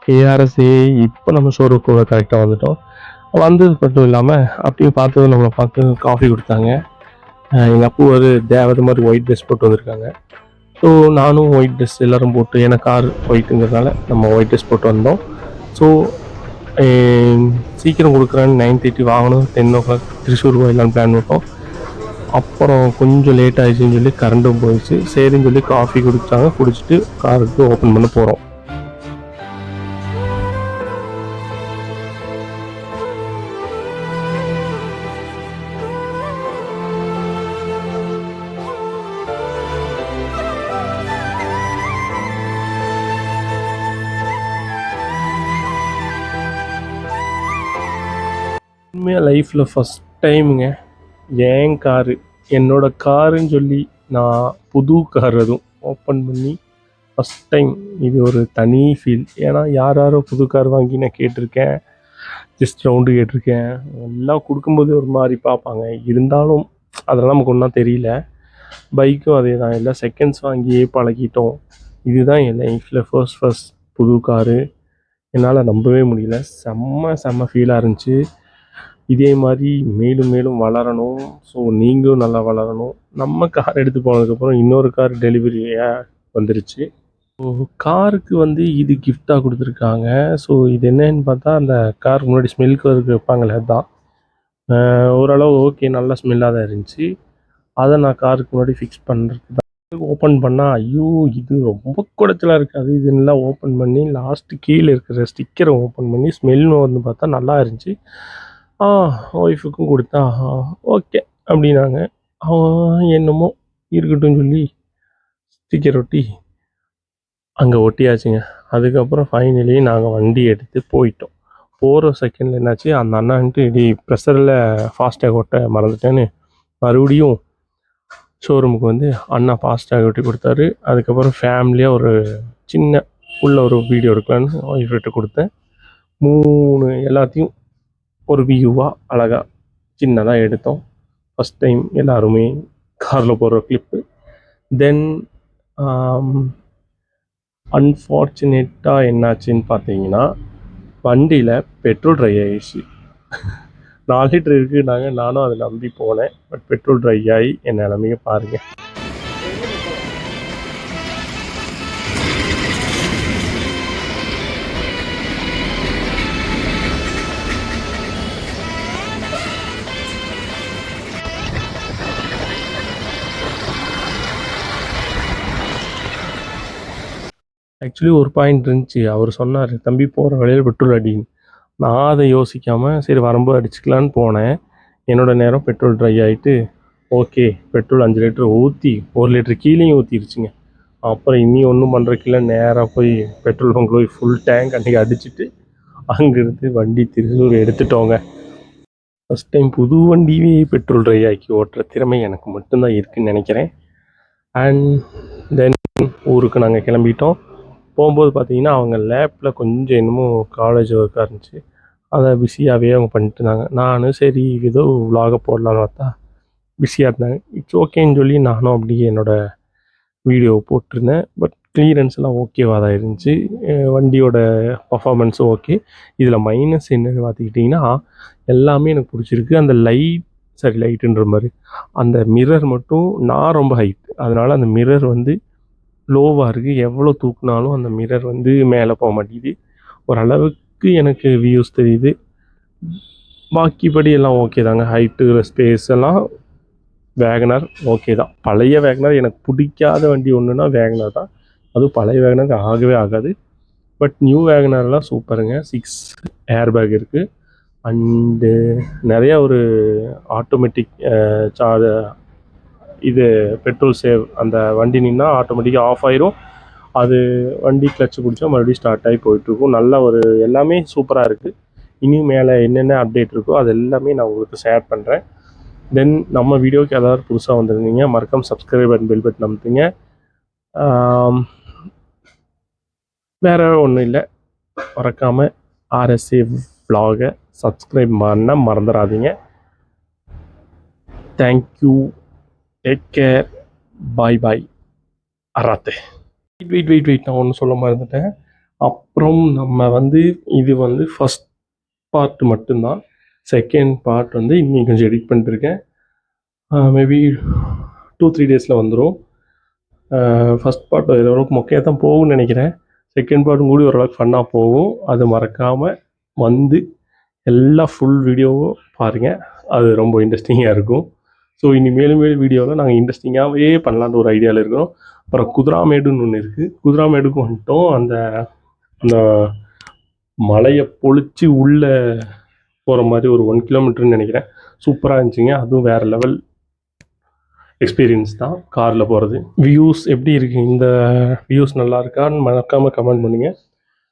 கேஆர்எஸ்ஏ இப்போ நம்ம ஷோரூம்குள்ளே கரெக்டாக வந்துட்டோம். வந்தது மட்டும் இல்லாமல் அப்படியே பார்த்தது நம்மளை பார்த்து காஃபி கொடுத்தாங்க. எங்கள் அப்பா ஒரு தேவதை மாதிரி ஒயிட் ட்ரெஸ் போட்டு வந்திருக்காங்க. ஸோ நானும் ஒயிட் ட்ரெஸ் எல்லோரும் போட்டு, ஏன்னா கார் ஒயிட்டுங்கிறதுனால நம்ம ஒயிட் ட்ரெஸ் போட்டு வந்தோம். ஸோ சீக்கிரம் கொடுக்குறேன்னு 9:30 வாங்கணும், 10 o'clock திருச்சூர் போயிடலான்னு பிளான் பண்ணோம். அப்புறம் கொஞ்சம் லேட் ஆகிடுச்சின்னு சொல்லி கரண்ட்டும் போயிடுச்சு. சரின்னு சொல்லி காஃபி குடித்தாங்க. குடிச்சிட்டு காருக்கு ஓப்பன் பண்ண போகிறோம். உண்மையாக லைஃப்பில் ஃபஸ்ட் டைமுங்க ஏன் காரு, என்னோடய காருன்னு சொல்லி நான் புது கார் அதுவும் ஓப்பன் பண்ணி ஃபஸ்ட் டைம். இது ஒரு தனி ஃபீல். ஏன்னா யாரோ புது கார் வாங்கி நான் கேட்டிருக்கேன், ஜஸ்ட் ரவுண்டு கேட்டிருக்கேன். எல்லாம் கொடுக்கும்போது ஒரு மாதிரி பார்ப்பாங்க, இருந்தாலும் அதெல்லாம் நமக்கு ஒன்றா தெரியல. பைக்கும் அதே தான், எல்லாம் செகண்ட்ஸ் வாங்கியே பழகிட்டோம். இதுதான் என் லைஃப்பில் ஃபர்ஸ்ட் புது காரு. என்னால் நம்பவே முடியல. செம்ம ஃபீலாக இருந்துச்சு. இதே மாதிரி மேலும் மேலும் வளரணும். ஸோ நீங்களும் நல்லா வளரணும். நம்ம கார் எடுத்து போனதுக்கப்புறம் இன்னொரு கார் டெலிவரியாக வந்துருச்சு. ஸோ காருக்கு இது கிஃப்டாக கொடுத்துருக்காங்க. ஸோ இது என்னன்னு பார்த்தா, அந்த காருக்கு முன்னாடி ஸ்மெல்க்கு வைப்பாங்களே, அதுதான். ஓரளவு ஓகே, நல்ல ஸ்மெல்லாக தான் இருந்துச்சு. அதை நான் காருக்கு முன்னாடி ஃபிக்ஸ் பண்ணுறதுக்கு தான் ஓப்பன் பண்ணால், ஐயோ இது ரொம்ப குடைச்சலாக இருக்குது. அது இதெல்லாம் ஓப்பன் பண்ணி லாஸ்ட்டு கீழே இருக்கிற ஸ்டிக்கரை ஓப்பன் பண்ணி ஸ்மெல்னு பார்த்தா நல்லா இருந்துச்சு. ஒய்ஃபுக்கும் கொடுத்தா ஓகே அப்படின்னாங்க. என்னமோ இருக்கட்டும் சொல்லி ஸ்டிக்கர் ஒட்டி அங்கே ஒட்டியாச்சுங்க. அதுக்கப்புறம் ஃபைனலி நாங்கள் வண்டி எடுத்து போயிட்டோம். போகிற செகண்டில் என்னாச்சு, அந்த அண்ணான்ட்டு ப்ரெஷரில் ஃபாஸ்டேக் ஒட்ட மறந்துட்டேன்னு மறுபடியும் ஷோரூமுக்கு அண்ணா ஃபாஸ்டேக் ஒட்டி கொடுத்தாரு. அதுக்கப்புறம் ஃபேமிலியாக ஒரு சின்ன உள்ள ஒரு வீடியோ எடுக்கலான்னு ஒய்ஃப்கிட்ட கொடுத்தேன். 3 எல்லாத்தையும் ஒரு வியூவாக அழகாக சின்னதாக எடுத்தோம். ஃபஸ்ட் டைம் எல்லாருமே காரில் போடுற கிளிப்பு. தென் அன்ஃபார்ச்சுனேட்டாக என்னாச்சுன்னு பார்த்தீங்கன்னா, வண்டியில் பெட்ரோல் ட்ரை ஆகிடுச்சு. 4 லிட்டர் இருக்குன்னாங்க, நானும் அதை நம்பி போனேன். பட் பெட்ரோல் ட்ரை ஆகி என் நிலமையை பாருங்கள். ஆக்சுவலி ஒரு பாயிண்ட் இருந்துச்சு. அவர் சொன்னார், தம்பி போகிற வழியில் பெட்ரோல் அடின்னு. நான் அதை யோசிக்காமல் சரி வரும்போது அடிச்சுக்கலான்னு போனேன். என்னோடய நேரம் பெட்ரோல் ட்ரை ஆகிட்டு, ஓகே பெட்ரோல் 5 லிட்டர் ஊற்றி 1 லிட்டர் கீழேயும் ஊற்றிருச்சுங்க. அப்புறம் இனி ஒன்றும் பண்ணுறக்கில்ல, நேராக போய் பெட்ரோல் பங்க் போய் ஃபுல் டேங்க் அன்றைக்கி அடிச்சுட்டு அங்கேருந்து வண்டி திருச்சூர் எடுத்துட்டோங்க. ஃபஸ்ட் டைம் புது வண்டியே பெட்ரோல் ட்ரை ஆக்கி ஓட்டுற திறமை எனக்கு மட்டும்தான் இருக்குதுன்னு நினைக்கிறேன். அண்ட் தென் ஊருக்கு நாங்கள் கிளம்பிட்டோம். போகும்போது பார்த்தீங்கன்னா, அவங்க லேப்பில் கொஞ்சம் என்னமோ காலேஜ் ஒர்க்காக இருந்துச்சு. அதை பிஸியாகவே அவங்க பண்ணிட்டு இருந்தாங்க. நானும் சரி ஏதோ விலாக போடலான்னு பார்த்தா பிஸியாக இருந்தாங்க. இட்ஸ் ஓகேன்னு சொல்லி நானும் அப்படியே என்னோடய வீடியோ போட்டிருந்தேன். பட் கிளியரன்ஸ்லாம் ஓகேவாக தான் இருந்துச்சு. வண்டியோட பர்ஃபார்மன்ஸும் ஓகே. இதில் மைனஸ் என்னன்னு பார்த்துக்கிட்டிங்கன்னா, எல்லாமே எனக்கு பிடிச்சிருக்கு. அந்த லைட்டுன்ற மாதிரி அந்த மிரர் மட்டும் நான் ரொம்ப ஹைட், அதனால் அந்த மிரர் லோவாக இருக்குது. எவ்வளோ தூக்குனாலும் அந்த மிரர் மேலே போக மாட்டேங்குது. ஓரளவுக்கு எனக்கு வியூஸ் தெரியுது. பாக்கிப்படி எல்லாம் ஓகே தாங்க. ஹைட்டு ஸ்பேஸ் எல்லாம் வேகனார் ஓகே தான். பழைய வேகனார் எனக்கு பிடிக்காத வண்டி ஒன்றுனா வேகனார் தான். அதுவும் பழைய வேகனாருக்கு ஆகவே ஆகாது. பட் நியூ வேகனார்லாம் சூப்பருங்க. 6 ஏர் பேக் இருக்குது. அண்டு நிறையா ஒரு ஆட்டோமேட்டிக் இது பெட்ரோல் சேவ். அந்த வண்டி நின்னா ஆட்டோமேட்டிக்காக ஆஃப் ஆயிரும். அது வண்டி கிளச்சு பிடிச்சா மறுபடியும் ஸ்டார்ட் ஆகி போயிட்டுருக்கும். நல்ல ஒரு எல்லாமே சூப்பராக இருக்குது. இனியும் மேலே என்னென்ன அப்டேட் இருக்கோ அது எல்லாமே நான் உங்களுக்கு ஷேர் பண்ணுறேன். தென் நம்ம வீடியோக்கு ஏதாவது புதுசாக வந்திருந்தீங்க, மறக்காம சப்ஸ்கிரைப் அண்ட் பெல் பட்டன் அமுத்துங்க. வேறு ஒன்றும் இல்லை, மறக்காமல் ஆர்எஸ்ஏ vlog சப்ஸ்கிரைப் பண்ண மறந்துடாதீங்க. தேங்க்யூ, டேக் கேர், பாய். அராத்தே. வெயிட் நான் ஒன்று சொல்ல மறந்துட்டேன். அப்புறம் நம்ம வந்து இது வந்து ஃபஸ்ட் பார்ட் மட்டும்தான். செகண்ட் பார்ட் வந்து இன்னும் கொஞ்சம் எடிட் பண்ணிட்டுருக்கேன். மேபி 2-3 டேஸில் வந்துடும். ஃபஸ்ட் பார்ட் ஓரளவுக்கு மொக்கையாக தான் போகும்னு நினைக்கிறேன். செகண்ட் பார்ட்டும் கூட ஓரளவுக்கு ஃபன்னாக போகும். அது மறக்காமல் வந்து எல்லா ஃபுல் வீடியோவும் பாருங்கள். அது ரொம்ப இன்ட்ரெஸ்டிங்காக இருக்கும். ஸோ இனி மேலும் வீடியோவில் நாங்கள் இன்ட்ரெஸ்டிங்காகவே பண்ணலான்ற ஒரு ஐடியாவில் இருக்கிறோம். அப்புறம் குதிராமேடுன்னு ஒன்று இருக்குது. குதிராமேடுக்கு வந்துட்டோம். அந்த அந்த மலையை பொழிச்சு உள்ளே போகிற மாதிரி ஒரு 1 கிலோமீட்டர்னு நினைக்கிறேன். சூப்பராக இருந்துச்சுங்க. அதுவும் வேறு லெவல் எக்ஸ்பீரியன்ஸ் தான் காரில் போகிறது. வியூஸ் எப்படி இருக்குது? இந்த வியூஸ் நல்லா இருக்கான்னு மறக்காமல் கமெண்ட் பண்ணுங்கள்.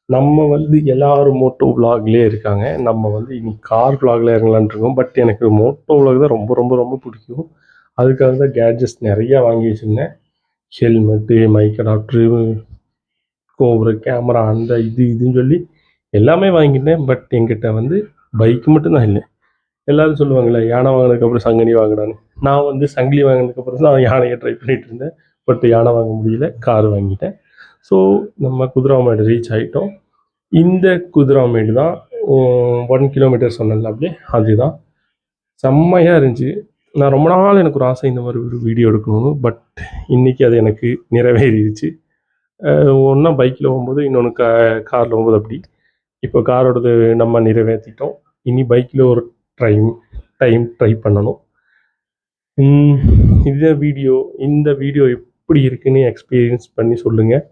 நம்ம வந்து எல்லோரும் மோட்டோ விலாக்லேயே இருக்காங்க. நம்ம வந்து இன்னைக்கு கார் விலாகில் இறங்கலான் இருக்கோம். பட் எனக்கு மோட்டோ விலாக் தான் ரொம்ப ரொம்ப ரொம்ப பிடிக்கும். அதுக்காக தான் கேட்ஜெட்ஸ் நிறையா வாங்கி வச்சுருந்தேன். ஹெல்மெட்டு, மைக் அடாப்டரு, கோபுர கேமரா, அந்த இதுன்னு சொல்லி எல்லாமே வாங்கிட்டேன். பட் என்கிட்ட வந்து பைக்கு மட்டும்தான் இல்லை. எல்லோரும் சொல்லுவாங்கள்ல, யானை வாங்கினதுக்கப்புறம் சங்கனி வாங்கினான்னு. நான் வந்து சங்கிலி வாங்கினதுக்கப்புறம் தான் யானையை ட்ரை பண்ணிகிட்டு இருந்தேன். பட் யானை வாங்க முடியல, கார் வாங்கிட்டேன். ஸோ நம்ம குதிராமேடு ரீச் ஆகிட்டோம். இந்த குதிராமேடு தான் 1 கிலோமீட்டர் சொன்னேன்ல, அப்படியே அதுதான். செம்மையாக இருந்துச்சு. நான் ரொம்ப நாள் எனக்கு ஒரு ஆசை இந்த மாதிரி ஒரு வீடியோ எடுக்கணும்னு. பட் இன்றைக்கி அது எனக்கு நிறைவேறிடுச்சு. ஒன்றா பைக்கில் போகும்போது, இன்னொன்று காரில் போகும்போது அப்படி. இப்போ காரோடது நம்ம நிறைவேற்றிட்டோம். இனி பைக்கில் ஒரு ட்ரை பண்ணணும். இந்த வீடியோ எப்படி இருக்குன்னு எக்ஸ்பீரியன்ஸ் பண்ணி சொல்லுங்கள்.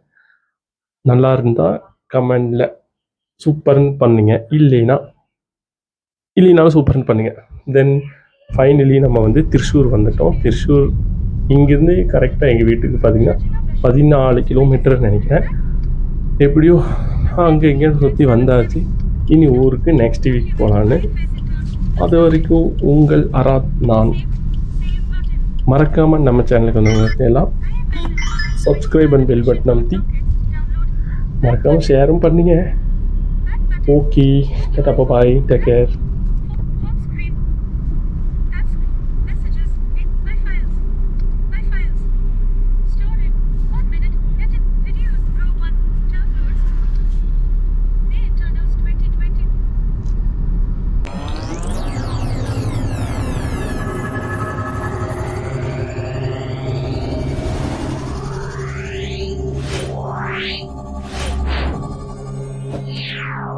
நல்லா இருந்தால் கமெண்டில் சூப்பர்னு பண்ணுங்க, இல்லைனாலும் சூப்பர்னு பண்ணுங்க. தென் ஃபைனலி நம்ம வந்து திருச்சூர் வந்துட்டோம். திருச்சூர் இங்கேருந்து கரெக்டாக எங்கள் வீட்டுக்கு பார்த்தீங்கன்னா 14 கிலோமீட்டர் நினைக்கிறேன். எப்படியோ அங்கே இங்கேன்னு சுற்றி வந்தாச்சு. இனி ஊருக்கு நெக்ஸ்ட் வீக் போகலான்னு. அது வரைக்கும் உங்கள் அராத் நான். மறக்காமல் நம்ம சேனலுக்கு வந்து எல்லாம் சப்ஸ்கிரைப் அண்ட் பெல் பட்டன் அமுத்தி மறக்காமல் ஷேரும் பண்ணுங்க. ஓகே, டாடா, பாய், டேக் கேர். Yeah.